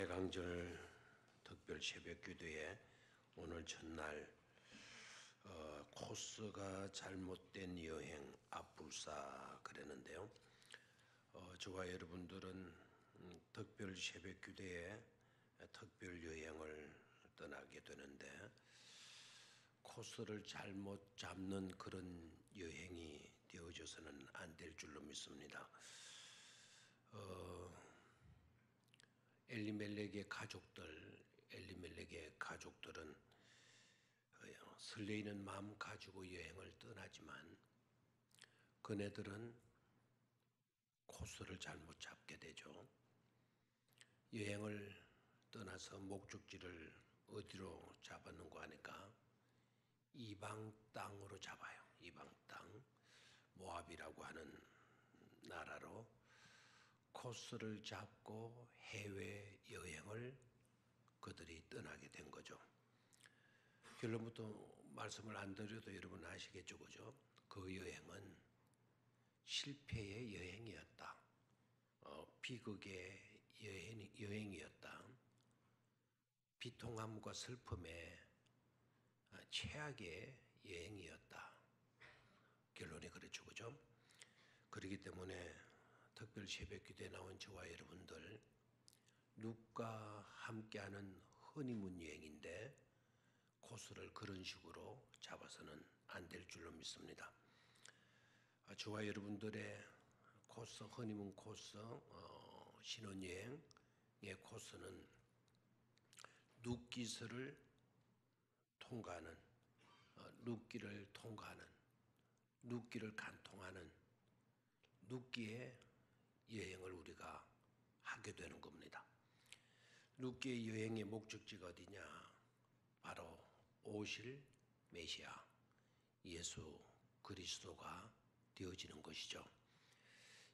대강절 특별 새벽 기도에 오늘 첫날 코스가 잘못된 여행 앞불사 그랬는데요. 저와 여러분들은 특별 새벽 기도에 특별 여행을 떠나게 되는데 코스를 잘못 잡는 그런 여행이 되어져서는 안 될 줄로 믿습니다. 엘리멜렉의 가족들은 설레이는 마음 가지고 여행을 떠나지만 그네들은 코스를 잘못 잡게 되죠. 여행을 떠나서 목적지를 어디로 잡았는가 하니까 이방 땅으로 잡아요. 이방 땅, 모압이라고 하는 나라로 코스를 잡고 해외 여행을 그들이 떠나게 된 거죠. 결론부터 말씀을 안 드려도 여러분 아시겠죠, 그죠? 그 여행은 실패의 여행이었다. 비극의 여행이었다. 비통함과 슬픔의 최악의 여행이었다. 결론이 그렇죠, 그죠? 그렇기 때문에 특별 새벽 기도에 나온 저와 여러분들 룻과 함께하는 허니문 여행인데 코스를 그런 식으로 잡아서는 안 될 줄로 믿습니다. 저와 여러분들의 코스, 허니문 코스, 신혼여행의 코스는 룻기서를 통과하는, 룻기를 통과하는, 룻기를 간통하는 룻기의 여행을 우리가 하게 되는 겁니다. 룻기의 여행의 목적지가 어디냐? 바로 오실 메시아 예수 그리스도가 되어지는 것이죠.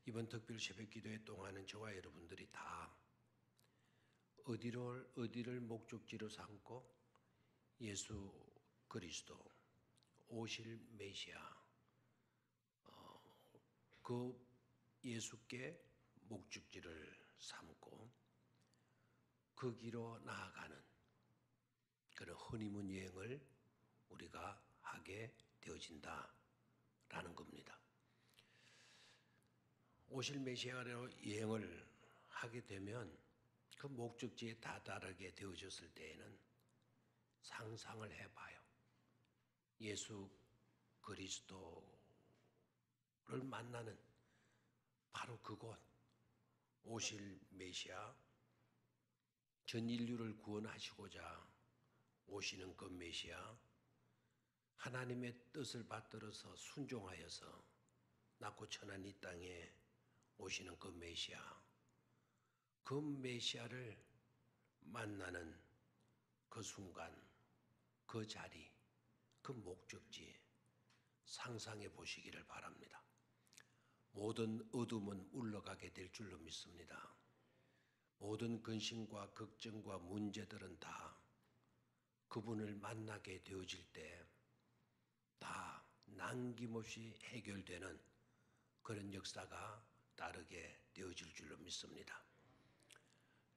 이번 특별 새벽 기도회 동안은 저와 여러분들이 다 어디를 목적지로 삼고 예수 그리스도 오실 메시아 그 예수께 목적지를 삼고 그 길로 나아가는 그런 허니문 여행을 우리가 하게 되어진다라는 겁니다. 오실 메시아로 여행을 하게 되면 그 목적지에 다다르게 되어졌을 때에는 상상을 해봐요. 예수 그리스도를 만나는 바로 그곳, 오실 메시아, 전 인류를 구원하시고자 오시는 그 메시아, 하나님의 뜻을 받들어서 순종하여서 낮고 천한 이 땅에 오시는 그 메시아, 그 메시아를 만나는 그 순간, 그 자리, 그 목적지 상상해 보시기를 바랍니다. 모든 어둠은 물러가게 될 줄로 믿습니다. 모든 근심과 걱정과 문제들은 다 그분을 만나게 되어질 때 다 남김없이 해결되는 그런 역사가 따르게 되어질 줄로 믿습니다.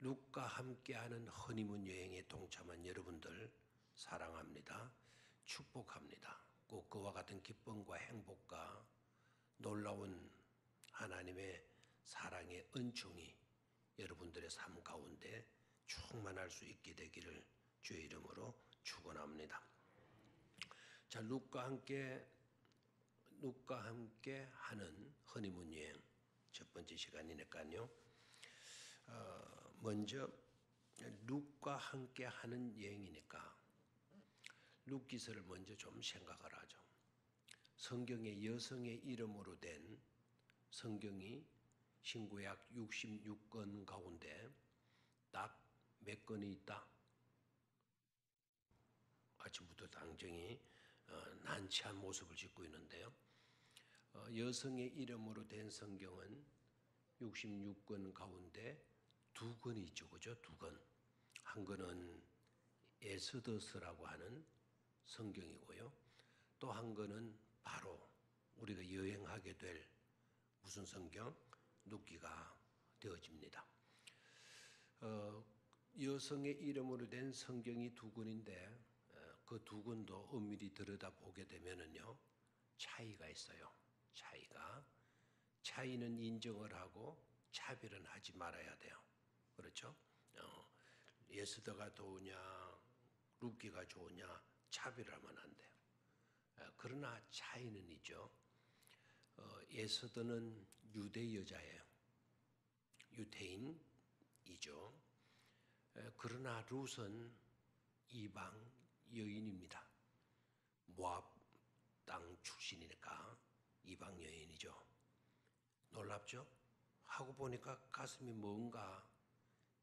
룻과 함께하는 허니문 여행에 동참한 여러분들 사랑합니다. 축복합니다. 꼭 그와 같은 기쁨과 행복과 놀라운 하나님의 사랑의 은총이 여러분들의 삶 가운데 충만할 수 있게 되기를 주의 이름으로 축원합니다. 자, 룻과 함께 하는 허니문 여행 첫 번째 시간이니까요. 먼저 룻과 함께 하는 여행이니까 룻기서를 먼저 좀 생각을 하죠. 성경에 여성의 이름으로 된 성경이 신구약 66권 가운데 딱 몇 권이 있다? 아침부터 당정이 난처한 모습을 짓고 있는데요. 여성의 이름으로 된 성경은 66권 가운데 2권이 있죠. 그죠? 2권. 한 권은 에스더스라고 하는 성경이고요. 또 한 권은 바로 우리가 여행하게 될 무슨 성경? 룻기가 되어집니다. 여성의 이름으로 된 성경이 두 권인데 그 두 권도 엄밀히 들여다보게 되면은요 차이가 있어요. 차이는 인정을 하고 차별은 하지 말아야 돼요. 그렇죠? 예스더가 좋으냐 룻기가 좋으냐 차별하면 안 돼요. 그러나 차이는 있죠. 예스더는 유대 여자예요. 유대인이죠. 그러나 룻은 이방 여인입니다. 모압 땅 출신이니까 이방 여인이죠. 놀랍죠? 하고 보니까 가슴이 뭔가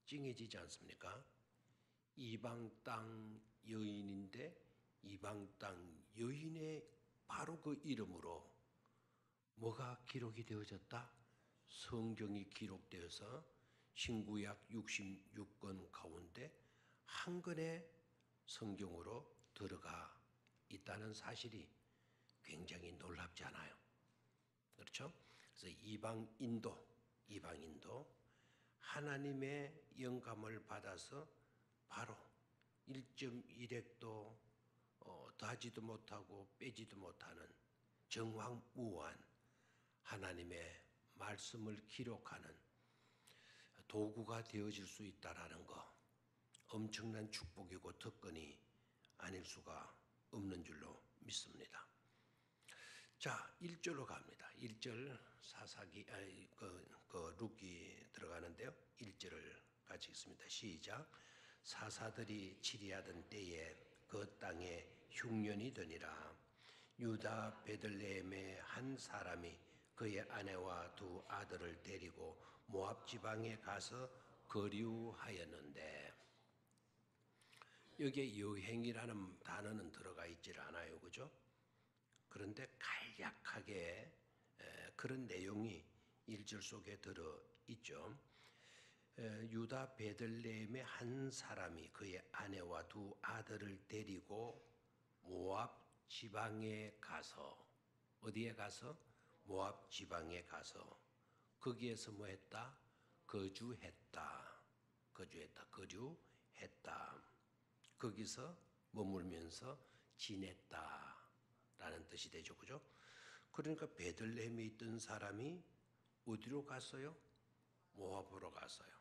찡해지지 않습니까? 이방 땅 여인인데 이방 땅 여인의 바로 그 이름으로 뭐가 기록이 되어졌다? 성경이 기록되어서 신구약 66권 가운데 한 권의 성경으로 들어가 있다는 사실이 굉장히 놀랍지 않아요? 그렇죠? 그래서 이방인도 하나님의 영감을 받아서 바로 1.1핵도 더하지도 못하고 빼지도 못하는 정황무한 하나님의 말씀을 기록하는 도구가 되어질 수 있다라는 거 엄청난 축복이고 특권이 아닐 수가 없는 줄로 믿습니다. 자, 1절로 갑니다. 1절 사사기 룻기 들어가는데요. 1절을 같이 읽습니다. 시작. 사사들이 치리하던 때에 그 땅에 흉년이 되니라. 유다 베들레헴의 한 사람이 그의 아내와 두 아들을 데리고 모압 지방에 가서 거류하였는데, 여기에 여행이라는 단어는 들어가 있질 않아요. 그죠? 그런데 간략하게 그런 내용이 1절 속에 들어있죠. 유다 베들레헴의 한 사람이 그의 아내와 두 아들을 데리고 모압 지방에 가서, 어디에 가서? 모압 지방에 가서 거기에서 뭐 했다? 거주했다. 거기서 머물면서 지냈다라는 뜻이 되죠. 그죠? 그러니까 베들레헴에 있던 사람이 어디로 갔어요? 모압으로 갔어요.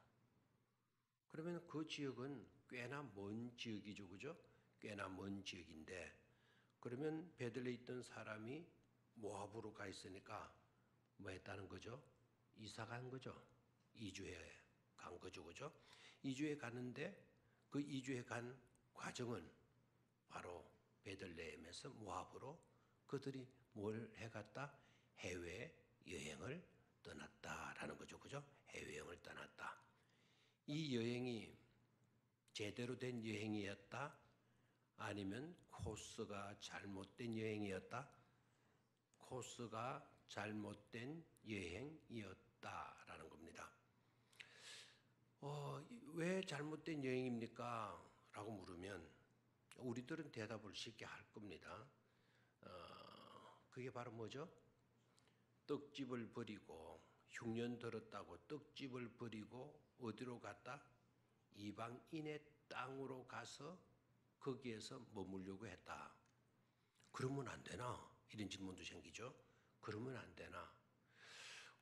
그러면 그 지역은 꽤나 먼 지역이죠. 그죠? 꽤나 먼 지역인데, 그러면 베들레헴에 있던 사람이 모압으로 가 있으니까 뭐 했다는 거죠? 이사 간 거죠. 이주해 간 거죠. 그죠? 이주해 갔는데 그 이주해 간 과정은 바로 베들레헴에서 모압으로 그들이 뭘 해갔다? 해외 여행을 떠났다라는 거죠. 그죠? 해외 여행을 떠났다. 이 여행이 제대로 된 여행이었다? 아니면 코스가 잘못된 여행이었다? 코스가 잘못된 여행이었다라는 겁니다. 왜 잘못된 여행입니까? 라고 물으면 우리들은 대답을 쉽게 할 겁니다. 그게 바로 뭐죠? 떡집을 버리고, 흉년 들었다고 떡집을 버리고 어디로 갔다? 이방인의 땅으로 가서 거기에서 머물려고 했다. 그러면 안 되나? 이런 질문도 생기죠. 그러면 안 되나?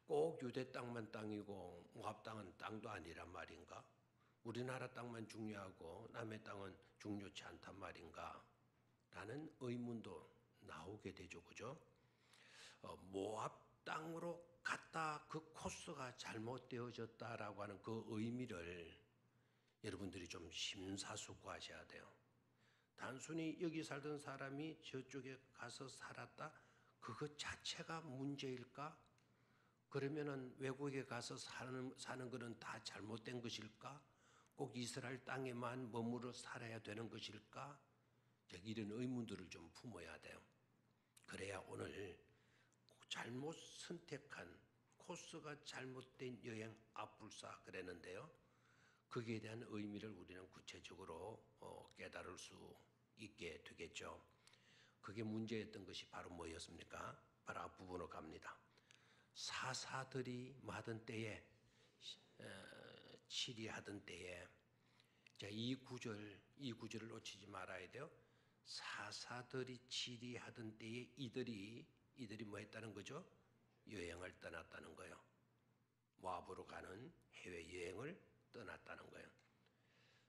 꼭 유대 땅만 땅이고 모압 땅은 땅도 아니란 말인가? 우리나라 땅만 중요하고 남의 땅은 중요치 않단 말인가? 라는 의문도 나오게 되죠. 그죠? 모압 땅으로 갔다 그 코스가 잘못되어졌다라고 하는 그 의미를 여러분들이 좀 심사숙고하셔야 돼요. 단순히 여기 살던 사람이 저쪽에 가서 살았다? 그것 자체가 문제일까? 그러면은 외국에 가서 사는 것은 다 잘못된 것일까? 꼭 이스라엘 땅에만 머무러 살아야 되는 것일까? 이런 의문들을 좀 품어야 돼요. 그래야 오늘 잘못 선택한 코스가 잘못된 여행 앞불사 그랬는데요. 거기에 대한 의미를 우리는 구체적으로 깨달을 수 있게 되겠죠. 그게 문제였던 것이 바로 뭐였습니까? 바로 앞부분으로 갑니다. 사사들이 하던 때에, 치리하던 때에 자, 이 구절을 놓치지 말아야 돼요. 사사들이 치리하던 때에 이들이 뭐 했다는 거죠? 여행을 떠났다는 거예요. 모압으로 가는 해외여행을 떠났다는 거예요.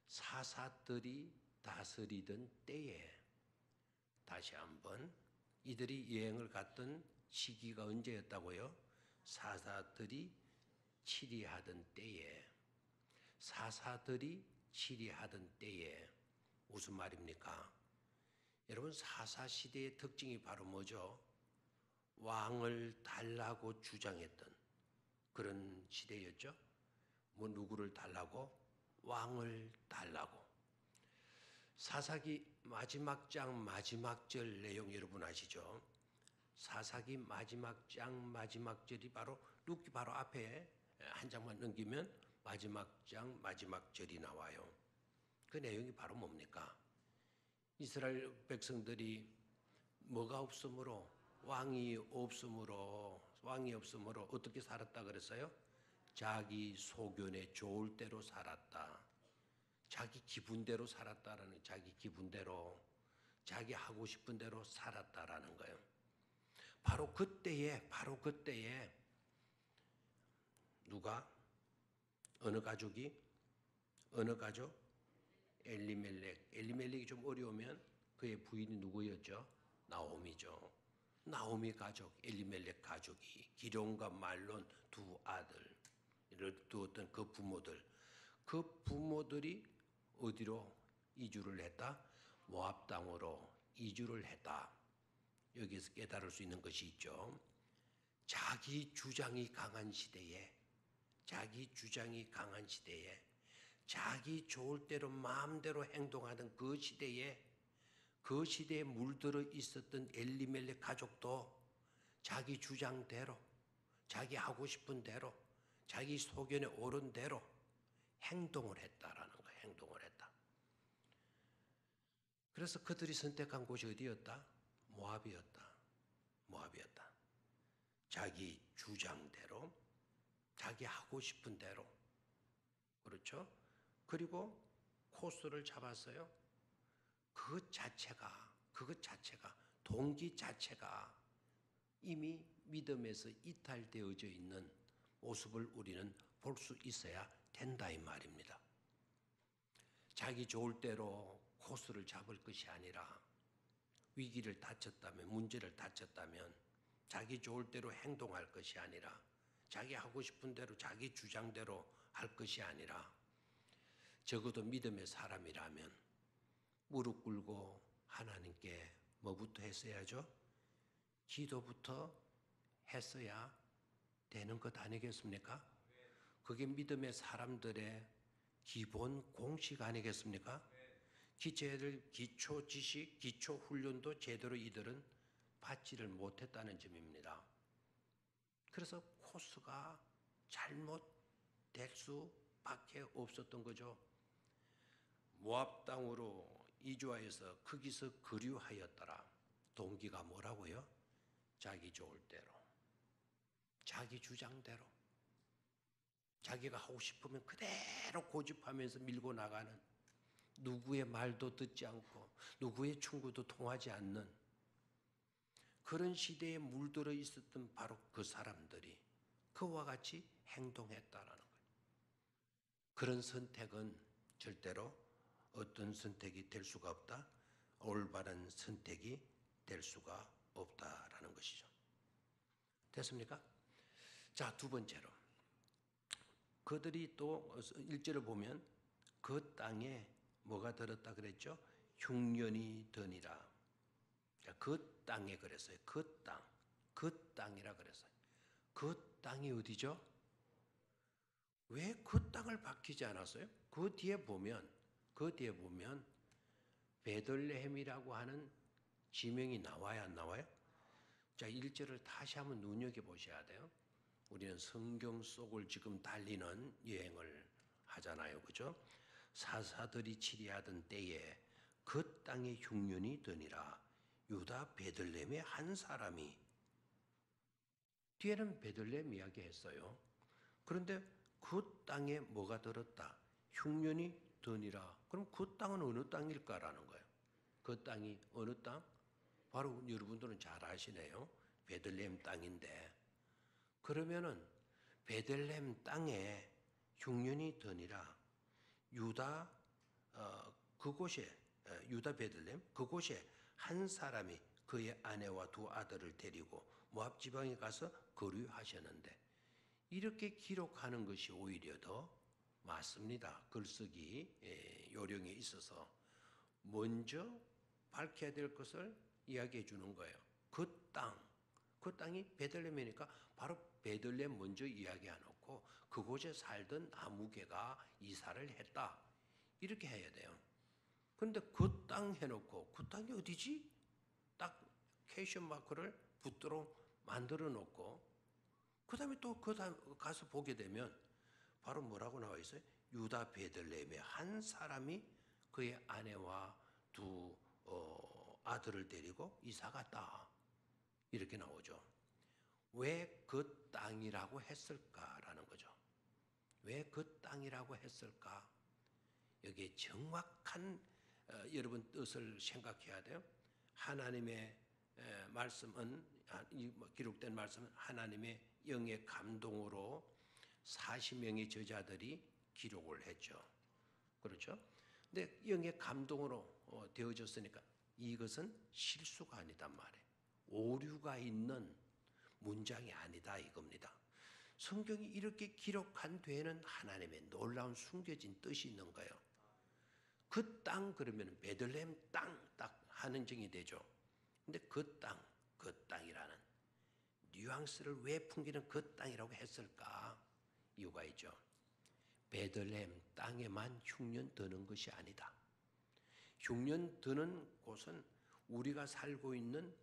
사사들이 다스리던 때에, 다시 한번, 이들이 여행을 갔던 시기가 언제였다고요? 사사들이 치리하던 때에. 사사들이 치리하던 때에 무슨 말입니까? 여러분, 사사시대의 특징이 바로 뭐죠? 왕을 달라고 주장했던 그런 시대였죠. 뭐 누구를 달라고? 왕을 달라고. 사사기 마지막 장 마지막 절 내용 여러분 아시죠? 사사기 마지막 장 마지막 절이 바로 룻기 바로 앞에 한 장만 넘기면 마지막 장 마지막 절이 나와요. 그 내용이 바로 뭡니까? 이스라엘 백성들이 뭐가 없으므로, 왕이 없으므로 어떻게 살았다 그랬어요? 자기 소견에 좋을 대로 살았다. 자기 기분대로 살았다라는, 자기 기분대로, 자기 하고 싶은 대로 살았다라는 거예요. 바로 그때에 누가, 어느 가족이, 어느 가족? 엘리멜렉이 좀 어려우면 그의 부인이 누구였죠? 나오미죠. 나오미 가족, 엘리멜렉 가족이 기럯과 말론 두 아들을 두었던 그 부모들이 어디로 이주를 했다? 모압 땅으로 이주를 했다. 여기서 깨달을 수 있는 것이 있죠. 자기 주장이 강한 시대에, 자기 좋을 대로 마음대로 행동하는 그 시대에 물들어 있었던 엘리멜렉 가족도 자기 주장대로, 자기 하고 싶은 대로, 자기 소견에 옳은 대로 행동을 했다라는 거예요. 행동을 했다. 그래서 그들이 선택한 곳이 어디였다? 모압이었다. 자기 주장대로, 자기 하고 싶은 대로. 그렇죠? 그리고 코스를 잡았어요. 그것 자체가, 동기 자체가 이미 믿음에서 이탈되어져 있는 모습을 우리는 볼 수 있어야 된다 이 말입니다. 자기 좋을 대로 코스를 잡을 것이 아니라, 위기를 닥쳤다면, 문제를 닥쳤다면 자기 좋을 대로 행동할 것이 아니라, 자기 하고 싶은 대로, 자기 주장대로 할 것이 아니라, 적어도 믿음의 사람이라면 무릎 꿇고 하나님께 뭐부터 했어야죠? 기도부터 했어야 되는 것 아니겠습니까? 그게 믿음의 사람들의 기본 공식 아니겠습니까? 기초 지식, 기초 훈련도 제대로 이들은 받지를 못했다는 점입니다. 그래서 코스가 잘못될 수밖에 없었던 거죠. 모압 땅으로 이주하여서 거기서 거류하였더라. 동기가 뭐라고요? 자기 좋을 대로, 자기 주장대로, 자기가 하고 싶으면 그대로 고집하면서 밀고 나가는, 누구의 말도 듣지 않고 누구의 충고도 통하지 않는 그런 시대에 물들어 있었던 바로 그 사람들이 그와 같이 행동했다라는 거예요. 그런 선택은 절대로 어떤 선택이 될 수가 없다? 올바른 선택이 될 수가 없다라는 것이죠. 됐습니까? 자, 두 번째로 그들이 또 1절을 보면 그 땅에 뭐가 들었다 그랬죠? 흉년이 드니라. 그 땅에 그랬어요. 그 땅이라 그랬어요. 그 땅이 어디죠? 왜 그 땅을 밝히지 않았어요? 그 뒤에 보면 베들레헴이라고 하는 지명이 나와야 안 나와요? 자, 1절을 다시 한번 눈여겨보셔야 돼요. 우리는 성경 속을 지금 달리는 여행을 하잖아요. 그죠? 사사들이 치리하던 때에 그 땅에 흉년이 드니라. 유다 베들레헴의 한 사람이, 뒤에는 베들레헴 이야기했어요. 그런데 그 땅에 뭐가 들었다? 흉년이 드니라. 그럼 그 땅은 어느 땅일까라는 거예요. 그 땅이 어느 땅? 바로 여러분들은 잘 아시네요. 베들레헴 땅인데, 그러면은 베들레헴 땅에 흉년이 드니라. 유다 그곳에 유다 베들레헴 그곳에 한 사람이 그의 아내와 두 아들을 데리고 모압 지방에 가서 거류하셨는데, 이렇게 기록하는 것이 오히려 더 맞습니다. 글쓰기 요령에 있어서 먼저 밝혀야 될 것을 이야기해 주는 거예요. 그 땅이 베들레헴이니까 바로 베들레헴 먼저 이야기 안 놓고 그곳에 살던 아무개가 이사를 했다. 이렇게 해야 돼요. 그런데 그 땅 해놓고 그 땅이 어디지? 딱 퀘스천 마크를 붙도록 만들어 놓고 그 다음에 또 그 다음 가서 보게 되면 바로 뭐라고 나와 있어요? 유다 베들레헴의 한 사람이 그의 아내와 두 아들을 데리고 이사 갔다. 이렇게 나오죠. 왜 그 땅이라고 했을까라는 거죠. 왜 그 땅이라고 했을까? 여기에 정확한 여러분 뜻을 생각해야 돼요. 하나님의 말씀은 기록된 말씀은 하나님의 영의 감동으로 40명의 저자들이 기록을 했죠. 그렇죠? 근데 영의 감동으로 되어졌으니까 이것은 실수가 아니단 말이에요. 오류가 있는 문장이 아니다 이겁니다. 성경이 이렇게 기록한 뒤에는 하나님의 놀라운 숨겨진 뜻이 있는 거예요. 그 땅 그러면 베들레헴 땅 딱 하는 정이 되죠. 근데 그 땅이라는 뉘앙스를 왜 풍기는 그 땅이라고 했을까? 이유가 있죠. 베들레헴 땅에만 흉년 드는 것이 아니다. 흉년 드는 곳은 우리가 살고 있는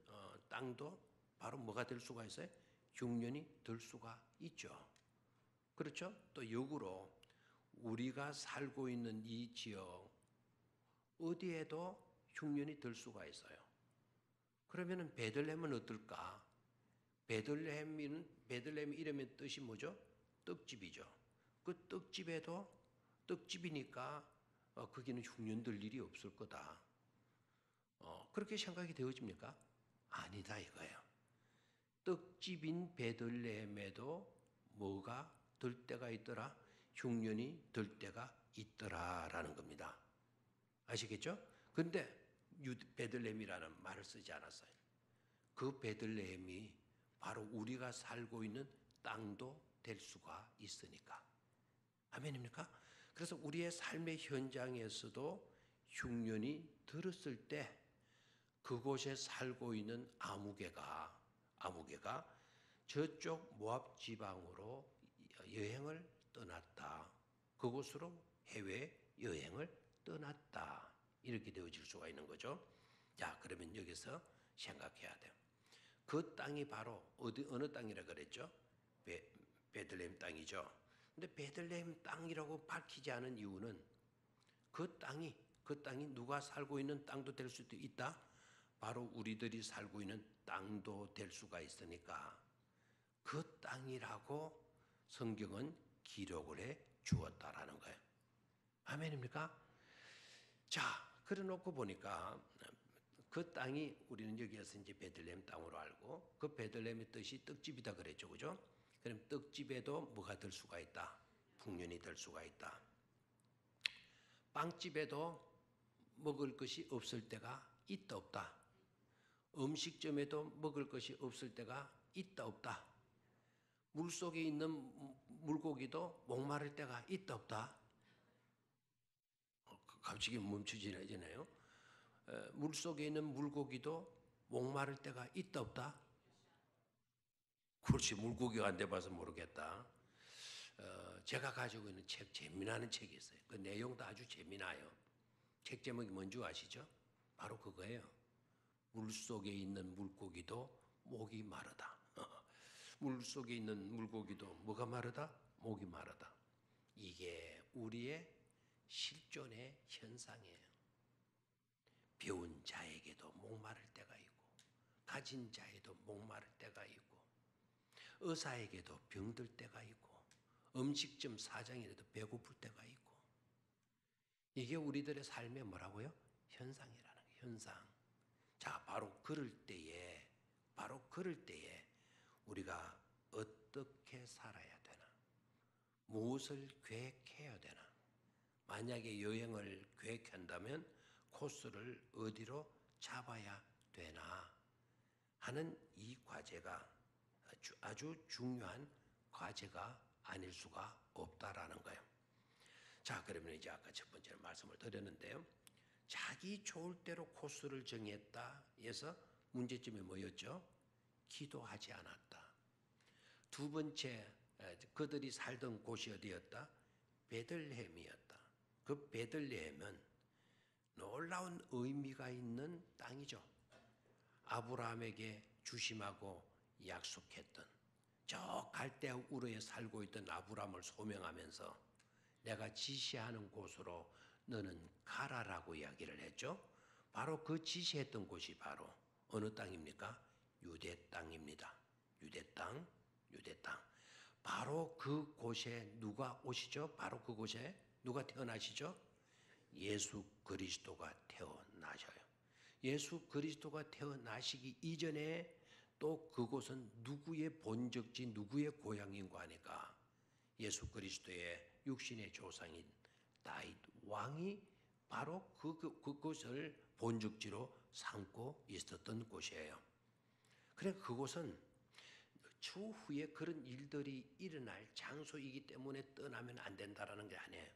땅도 바로 뭐가 될 수가 있어요? 흉년이 들 수가 있죠. 그렇죠? 또 역으로 우리가 살고 있는 이 지역 어디에도 흉년이 들 수가 있어요. 그러면은 베들레헴은 어떨까? 베들레헴 이름의 뜻이 뭐죠? 떡집이죠. 그 떡집에도 떡집이니까 거기는 흉년 들 일이 없을 거다. 그렇게 생각이 되어집니까? 아니다 이거예요. 떡집인 베들레헴에도 뭐가 들 때가 있더라? 흉년이 들 때가 있더라라는 겁니다. 아시겠죠? 근데 베들레헴이라는 말을 쓰지 않았어요. 그 베들레헴이 바로 우리가 살고 있는 땅도 될 수가 있으니까. 아멘입니까? 그래서 우리의 삶의 현장에서도 흉년이 들었을 때 그곳에 살고 있는 아무개가 저쪽 모압 지방으로 여행을 떠났다. 그곳으로 해외 여행을 떠났다. 이렇게 되어질 수가 있는 거죠. 자, 그러면 여기서 생각해야 돼요. 그 땅이 바로 어느 땅이라 그랬죠? 베들레헴 땅이죠. 근데 베들레헴 땅이라고 밝히지 않은 이유는 그 땅이 누가 살고 있는 땅도 될 수도 있다. 바로 우리들이 살고 있는 땅도 될 수가 있으니까 그 땅이라고 성경은 기록을 해 주었다라는 거예요. 아멘입니까? 자, 그래 놓고 보니까 그 땅이 우리는 여기에서 이제 베들레헴 땅으로 알고 그 베들레헴의 뜻이 떡집이다 그랬죠. 그죠? 그럼 떡집에도 뭐가 될 수가 있다. 풍년이 될 수가 있다. 빵집에도 먹을 것이 없을 때가 있다 없다. 음식점에도 먹을 것이 없을 때가 있다 없다. 물속에 있는 물고기도 목마를 때가 있다 없다. 갑자기 멈추지네요. 물속에 있는 물고기도 목마를 때가 있다 없다. 그렇지, 물고기가 안 돼봐서 모르겠다. 제가 가지고 있는 책, 재미나는 책이 있어요. 그 내용도 아주 재미나요. 책 제목이 뭔지 아시죠? 바로 그거예요. 물속에 있는 물고기도 목이 마르다. 물속에 있는 물고기도 뭐가 마르다? 목이 마르다. 이게 우리의 실존의 현상이에요. 배운 자에게도 목마를 때가 있고 가진 자에도 목마를 때가 있고 의사에게도 병들 때가 있고 음식점 사장이라도 배고플 때가 있고 이게 우리들의 삶의 뭐라고요? 현상이라는 거예요. 현상. 자, 바로 그럴 때에 우리가 어떻게 살아야 되나? 무엇을 계획해야 되나? 만약에 여행을 계획한다면 코스를 어디로 잡아야 되나 하는 이 과제가 아주 중요한 과제가 아닐 수가 없다라는 거예요. 자, 그러면 이제 아까 첫 번째 말씀을 드렸는데요. 자기 좋을 대로 코스를 정했다 해서 문제점이 뭐였죠? 기도하지 않았다. 두 번째, 그들이 살던 곳이 어디였다? 베들레헴이었다. 그 베들레헴은 놀라운 의미가 있는 땅이죠. 아브라함에게 주심하고 약속했던 저 갈대아 우르에 살고 있던 아브라함을 소명하면서 내가 지시하는 곳으로 너는 가라라고 이야기를 했죠. 바로 그 지시했던 곳이 바로 어느 땅입니까? 유대 땅입니다. 유대 땅. 바로 그곳에 누가 오시죠? 바로 그곳에 누가 태어나시죠? 예수 그리스도가 태어나셔요. 예수 그리스도가 태어나시기 이전에 또 그곳은 누구의 본적지, 누구의 고향인고 하니까 예수 그리스도의 육신의 조상인 다윗 왕이 바로 그곳을 본적지로 삼고 있었던 곳이에요. 그러니까 그곳은 추후에 그런 일들이 일어날 장소이기 때문에 떠나면 안 된다라는 게 아니에요.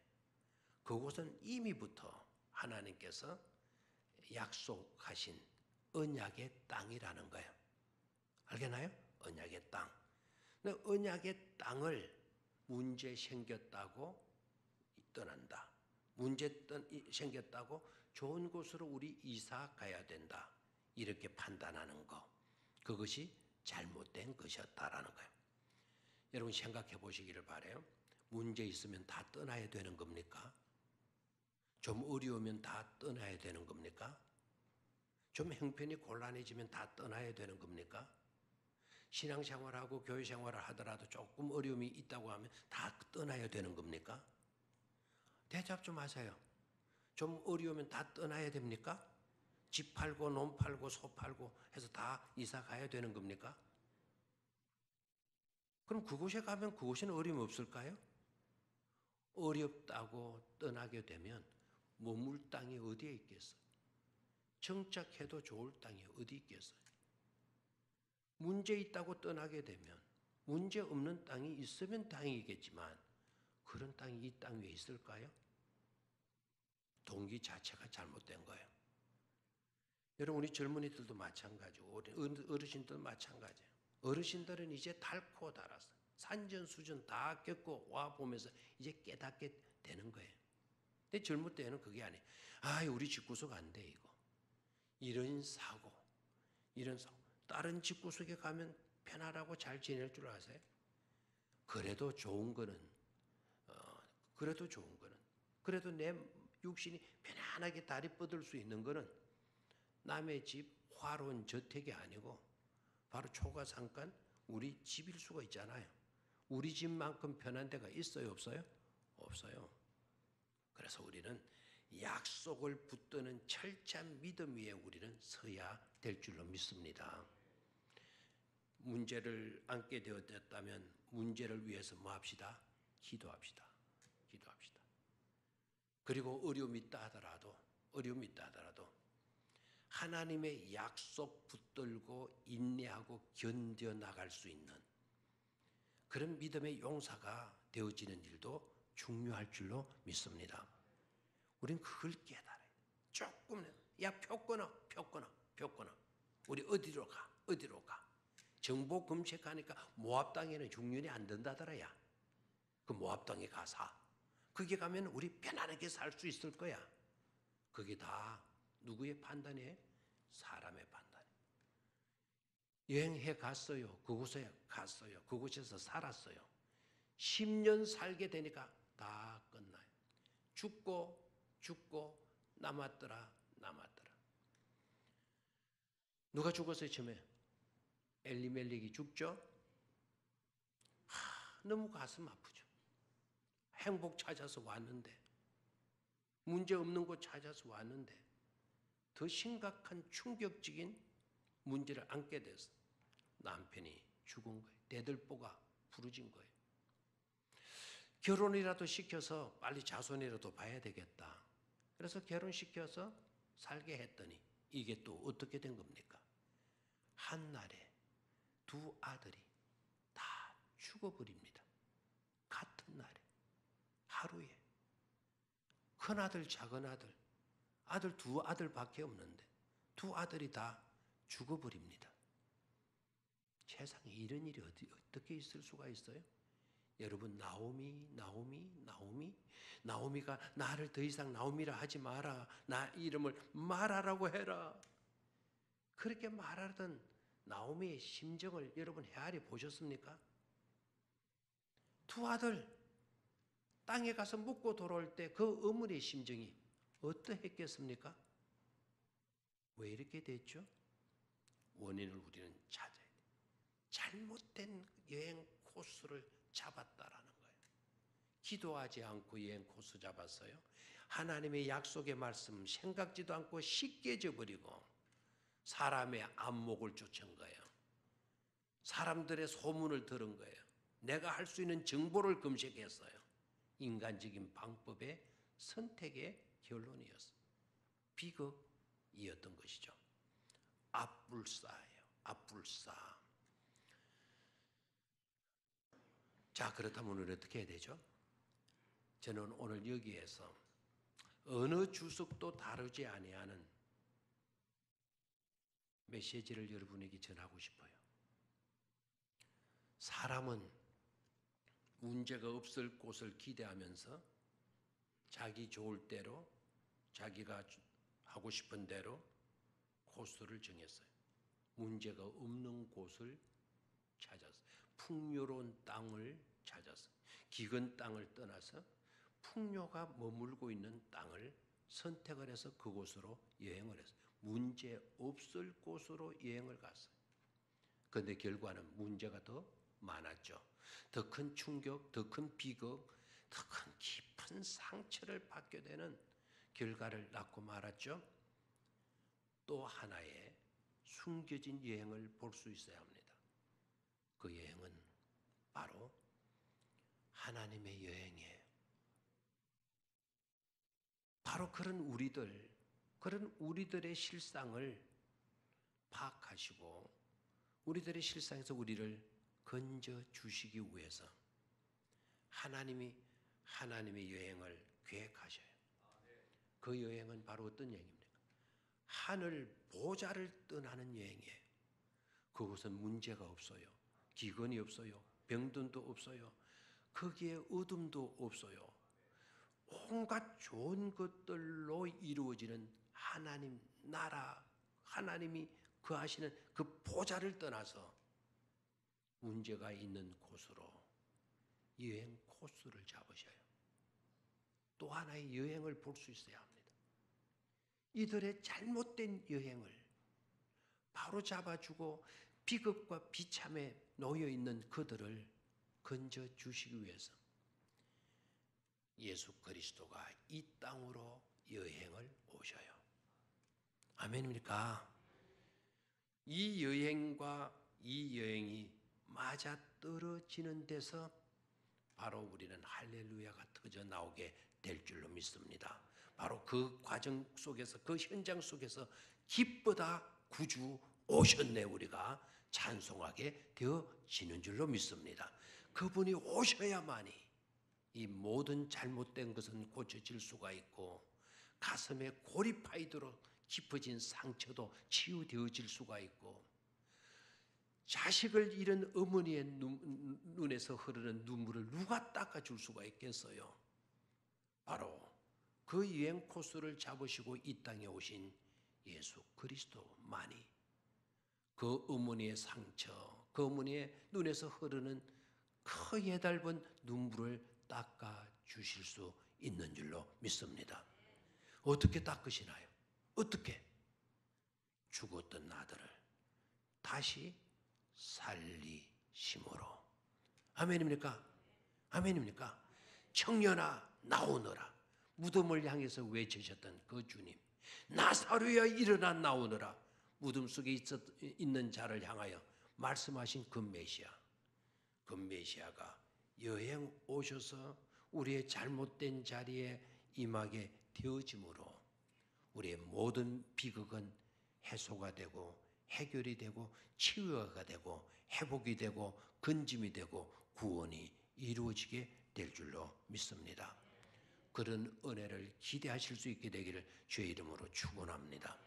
그곳은 이미부터 하나님께서 약속하신 언약의 땅이라는 거예요. 알겠나요? 언약의 땅. 근데 언약의 땅을 문제 생겼다고 떠난다. 문제 생겼다고 좋은 곳으로 우리 이사 가야 된다. 이렇게 판단하는 거. 그것이 잘못된 것이었다라는 거예요. 여러분 생각해 보시기를 바라요. 문제 있으면 다 떠나야 되는 겁니까? 좀 어려우면 다 떠나야 되는 겁니까? 좀 형편이 곤란해지면 다 떠나야 되는 겁니까? 신앙생활하고 교회생활을 하더라도 조금 어려움이 있다고 하면 다 떠나야 되는 겁니까? 대답 좀 하세요. 좀 어려우면 다 떠나야 됩니까? 집 팔고 논 팔고 소 팔고 해서 다 이사 가야 되는 겁니까? 그럼 그곳에 가면 그곳에는 어려움이 없을까요? 어렵다고 떠나게 되면 머물 땅이 어디에 있겠어요? 정착해도 좋을 땅이 어디 있겠어요? 문제 있다고 떠나게 되면 문제 없는 땅이 있으면 다행이겠지만 그런 땅이 이 땅 위에 있을까요? 동기 자체가 잘못된 거예요. 여러분 우리 젊은이들도 마찬가지고 어르신들도 마찬가지예요. 어르신들은 이제 닳고 닳았어요. 산전수전 다 겪고 와 보면서 이제 깨닫게 되는 거예요. 근데 젊을 때는 그게 아니에요. 우리 집구석 안 돼 이거. 이런 사고. 다른 집구석에 가면 편안하고 잘 지낼 줄 아세요? 그래도 좋은 거는 그래도 내 육신이 편안하게 다리 뻗을 수 있는 거는 남의 집 화로운 저택이 아니고 바로 초가상간 우리 집일 수가 있잖아요. 우리 집만큼 편한 데가 있어요, 없어요? 없어요. 그래서 우리는 약속을 붙드는 철저한 믿음 위에 우리는 서야 될 줄로 믿습니다. 문제를 안게 되었다면 문제를 위해서 뭐 합시다? 기도합시다. 그리고 어려움이 있다 하더라도 하나님의 약속 붙들고 인내하고 견뎌나갈 수 있는 그런 믿음의 용사가 되어지는 일도 중요할 줄로 믿습니다. 우리는 그걸 깨달아요. 조금은 표 끊어. 우리 어디로 가. 정보 검색하니까 모압 땅에는 중년이 안 된다더라야. 그 모압 땅에 가사. 거기 가면 우리 편안하게 살 수 있을 거야. 그게 다 누구의 판단이에요? 사람의 판단이에요. 여행해 갔어요. 그곳에 갔어요. 그곳에서 살았어요. 10년 살게 되니까 다 끝나요. 죽고 남았더라. 누가 죽었어요 처음에? 엘리멜렉이 죽죠. 너무 가슴 아프죠. 행복 찾아서 왔는데 문제 없는 곳 찾아서 왔는데 더 심각한 충격적인 문제를 안게 돼서 남편이 죽은 거예요. 대들보가 부러진 거예요. 결혼이라도 시켜서 빨리 자손이라도 봐야 되겠다. 그래서 결혼시켜서 살게 했더니 이게 또 어떻게 된 겁니까? 한날에 두 아들이 다 죽어버립니다. 같은 날에, 하루에. 큰아들, 작은아들, 두 아들밖에 없는데 두 아들이 다 죽어버립니다. 세상에 이런 일이 어떻게 있을 수가 있어요? 여러분, 나오미가 나를 더 이상 나오미라 하지 마라. 나 이름을 마라라고 해라. 그렇게 말하던 나오미의 심정을 여러분 헤아려 보셨습니까? 두 아들 땅에 가서 묵고 돌아올 때 그 어머니의 심정이 어떠했겠습니까? 왜 이렇게 됐죠? 원인을 우리는 찾아야 돼. 잘못된 여행 코스를 잡았다라는 거예요. 기도하지 않고 여행 코스 잡았어요. 하나님의 약속의 말씀 생각지도 않고 쉽게 져버리고 사람의 안목을 쫓은 거예요. 사람들의 소문을 들은 거예요. 내가 할 수 있는 정보를 검색했어요. 인간적인 방법의 선택의 결론이었어요. 비극이었던 것이죠. 앞불사예요. 앞불사. 자, 그렇다면 오늘 어떻게 해야 되죠? 저는 오늘 여기에서 어느 주석도 다루지 아니하는 메시지를 여러분에게 전하고 싶어요. 사람은 문제가 없을 곳을 기대하면서 자기 좋을 대로, 자기가 하고 싶은 대로 코스를 정했어요. 문제가 없는 곳을 찾았어요. 풍요로운 땅을 찾았어요. 기근 땅을 떠나서 풍요가 머물고 있는 땅을 선택을 해서 그곳으로 여행을 했어요. 문제 없을 곳으로 여행을 갔어요. 그런데 결과는 문제가 더 많았죠. 더 큰 충격, 더 큰 비극, 더 큰 깊은 상처를 받게 되는 결과를 낳고 말았죠. 또 하나의 숨겨진 여행을 볼 수 있어야 합니다. 그 여행은 바로 하나님의 여행이에요. 바로 그런 우리들의 실상을 파악하시고 우리들의 실상에서 우리를 건져 주시기 위해서 하나님의 여행을 계획하셔요. 그 여행은 바로 어떤 여행입니까? 하늘 보좌를 떠나는 여행이에요. 그곳은 문제가 없어요. 기근이 없어요. 병든도 없어요. 거기에 어둠도 없어요. 온갖 좋은 것들로 이루어지는 하나님 나라, 하나님이 거하시는 그 보좌를 떠나서 문제가 있는 곳으로 여행 코스를 잡으셔요. 또 하나의 여행을 볼 수 있어야 합니다. 이들의 잘못된 여행을 바로 잡아주고 비극과 비참에 놓여 있는 그들을 건져 주시기 위해서 예수 그리스도가 이 땅으로 여행을 오셔요. 아멘입니까? 이 여행과 이 여행이 맞아 떨어지는 데서 바로 우리는 할렐루야가 터져 나오게 될 줄로 믿습니다. 바로 그 과정 속에서, 그 현장 속에서 기쁘다 구주 오셨네 우리가 찬송하게 되어지는 줄로 믿습니다. 그분이 오셔야만이 이 모든 잘못된 것은 고쳐질 수가 있고 가슴에 골이 파이도록 깊어진 상처도 치유되어질 수가 있고 자식을 잃은 어머니의 눈에서 흐르는 눈물을 누가 닦아줄 수가 있겠어요? 바로 그 여행 코스를 잡으시고 이 땅에 오신 예수 그리스도만이 그 어머니의 상처, 그 어머니의 눈에서 흐르는 크게 닳은 눈물을 닦아주실 수 있는 줄로 믿습니다. 어떻게 닦으시나요? 어떻게? 죽었던 아들을 다시 살리심으로. 아멘입니까? 아멘입니까? 청년아 나오너라. 무덤을 향해서 외치셨던 그 주님, 나사로야 일어나 나오너라. 무덤 속에 있는 자를 향하여 말씀하신 그 메시아, 그 메시아가 여행 오셔서 우리의 잘못된 자리에 임하게 되어짐으로 우리의 모든 비극은 해소가 되고 해결이 되고 치유가 되고 회복이 되고 건짐이 되고 구원이 이루어지게 될 줄로 믿습니다. 그런 은혜를 기대하실 수 있게 되기를 주의 이름으로 축원합니다.